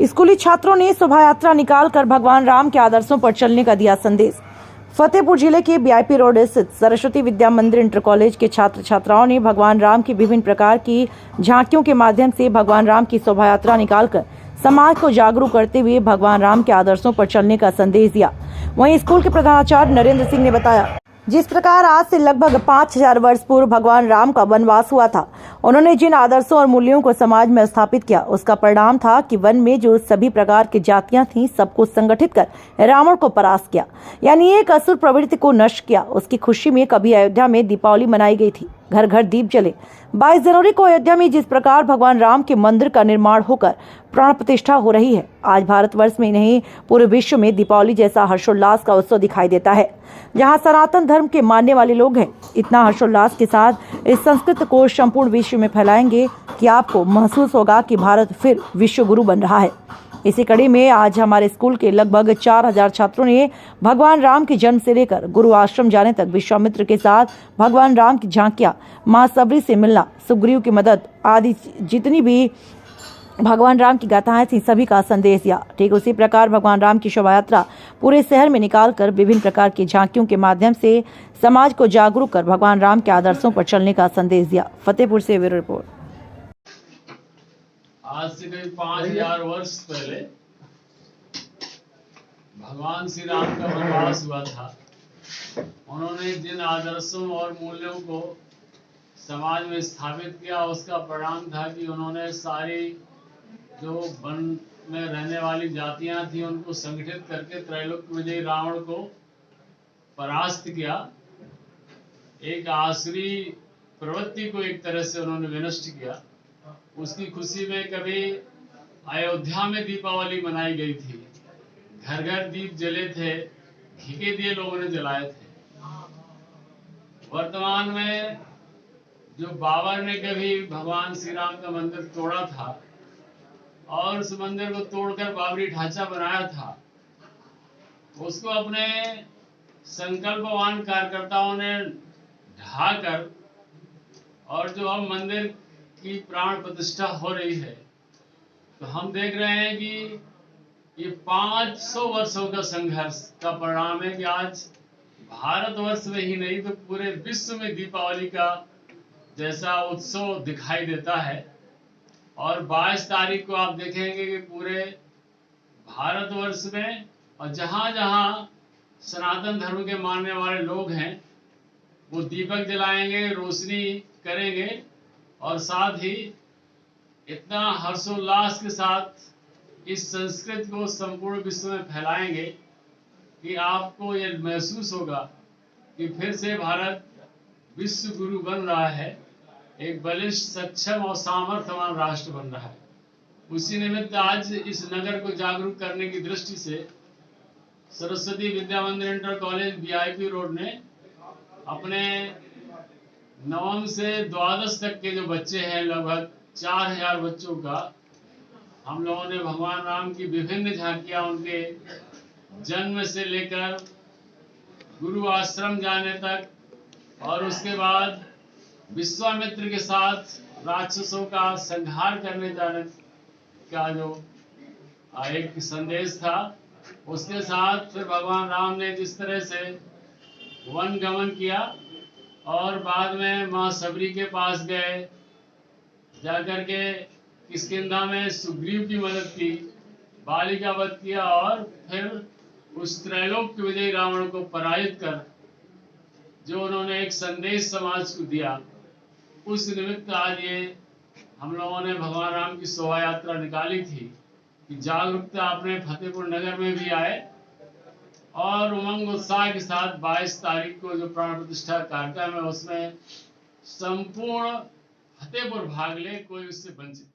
स्कूली छात्रों ने शोभा यात्रा निकालकर भगवान राम के आदर्शों पर चलने का दिया संदेश। फतेहपुर जिले के बीआईपी रोड स्थित सरस्वती विद्या मंदिर इंटर कॉलेज के छात्र छात्राओं ने भगवान राम की विभिन्न प्रकार की झांकियों के माध्यम से भगवान राम की शोभा यात्रा निकालकर समाज को जागरूक करते हुए भगवान राम के आदर्शों पर चलने का संदेश दिया। वहीं स्कूल के प्रधानाचार्य नरेंद्र सिंह ने बताया, जिस प्रकार आज से लगभग 5000 वर्ष पूर्व भगवान राम का वनवास हुआ था, उन्होंने जिन आदर्शों और मूल्यों को समाज में स्थापित किया, उसका परिणाम था कि वन में जो सभी प्रकार की जातियां थीं, सबको संगठित कर रावण को परास्त किया, यानी एक असुर प्रवृत्ति को नष्ट किया। उसकी खुशी में कभी अयोध्या में दीपावली मनाई गई थी, घर घर दीप जले। 22 जनवरी को अयोध्या में जिस प्रकार भगवान राम के मंदिर का निर्माण होकर प्राण प्रतिष्ठा हो रही है, आज भारतवर्ष में नहीं पूरे विश्व में दीपावली जैसा हर्षोल्लास का उत्सव दिखाई देता है। जहां सनातन धर्म के मानने वाले लोग हैं, इतना हर्षोल्लास के साथ इस संस्कृत को संपूर्ण विश्व में फैलाएंगे कि आपको महसूस होगा कि भारत फिर विश्व गुरु बन रहा है। इसी कड़ी में आज हमारे स्कूल के लगभग 4000 छात्रों ने भगवान राम के जन्म से लेकर गुरु आश्रम जाने तक विश्वामित्र के साथ भगवान राम की झांकियां, मां सबरी से मिलना, सुग्रीव की मदद आदि जितनी भी भगवान राम की गाथाएं थी, सभी का संदेश दिया। ठीक उसी प्रकार भगवान राम की शोभा यात्रा पूरे शहर में निकालकर विभिन्न प्रकार की झांकियों के माध्यम से समाज को जागरूक कर भगवान राम के आदर्शों पर चलने का संदेश दिया। फतेहपुर से ब्यूरो रिपोर्ट। आज से करीब 5000 वर्ष पहले भगवान श्री राम का वनवास हुआ था। उन्होंने जिन आदर्शों और मूल्यों को समाज में स्थापित किया, उसका परिणाम था कि उन्होंने सारी जो वन में रहने वाली जातियां थी, उनको संगठित करके त्रैलोक्य विजयी रावण को परास्त किया। एक आसुरी प्रवृत्ति को एक तरह से उन्होंने विनष्ट किया। उसकी खुशी में कभी अयोध्या में दीपावली मनाई गई थी, घर घर दीप जले थे, घी के दिए लोगों ने जलाए थे। वर्तमान में जो बाबर ने कभी भगवान श्री राम का मंदिर तोड़ा था और उस मंदिर को तोड़कर बाबरी ढांचा बनाया था, उसको अपने संकल्पवान कार्यकर्ताओं ने ढाकर, और जो अब मंदिर की प्राण प्रतिष्ठा हो रही है, तो हम देख रहे हैं कि ये 500 वर्षों का संघर्ष का परिणाम है कि आज भारतवर्ष में ही नहीं तो पूरे विश्व में दीपावली का जैसा उत्सव दिखाई देता है। और 22 तारीख को आप देखेंगे कि पूरे भारतवर्ष में और जहां जहां सनातन धर्म के मानने वाले लोग हैं, वो दीपक जलाएंगे, रोशनी करेंगे और साथ ही इतना हर्षोल्लास के साथ इस संस्कृति को संपूर्ण विश्व में फैलाएंगे कि आपको यह महसूस होगा कि फिर से भारत विश्व गुरु बन रहा है, एक बलिष्ठ, सक्षम और सामर्थ्यवान राष्ट्र बन रहा है। उसी निमित्त आज इस नगर को जागरूक करने की दृष्टि से सरस्वती विद्या मंदिर इंटर कॉलेज बीआईपी रोड ने अपने 9वीं से 12वीं तक के जो बच्चे हैं, लगभग 4000 बच्चों का, हम लोगों ने भगवान राम की विभिन्न झांकियां उनके जन्म से लेकर गुरु आश्रम जाने तक और उसके बाद विश्वामित्र के साथ राक्षसों का संहार करने जाने का जो एक संदेश था, उसके साथ फिर भगवान राम ने जिस तरह से वन गमन किया और बाद में मां सबरी के पास गए, जाकर के किष्किंधा में सुग्रीव की मदद की, बाली का वध किया और फिर उस त्रैलोक्य विजयी रावण को पराजित कर जो उन्होंने एक संदेश समाज को दिया, उस निमित्त आज ये हम लोगों ने भगवान राम की शोभा यात्रा निकाली थी कि जागरूकता अपने फतेहपुर नगर में भी आए और उमंग उत्साह के साथ 22 तारीख को जो प्राण प्रतिष्ठा कार्यक्रम है, उसमें संपूर्ण फतेहपुर भाग ले, कोई उससे वंचित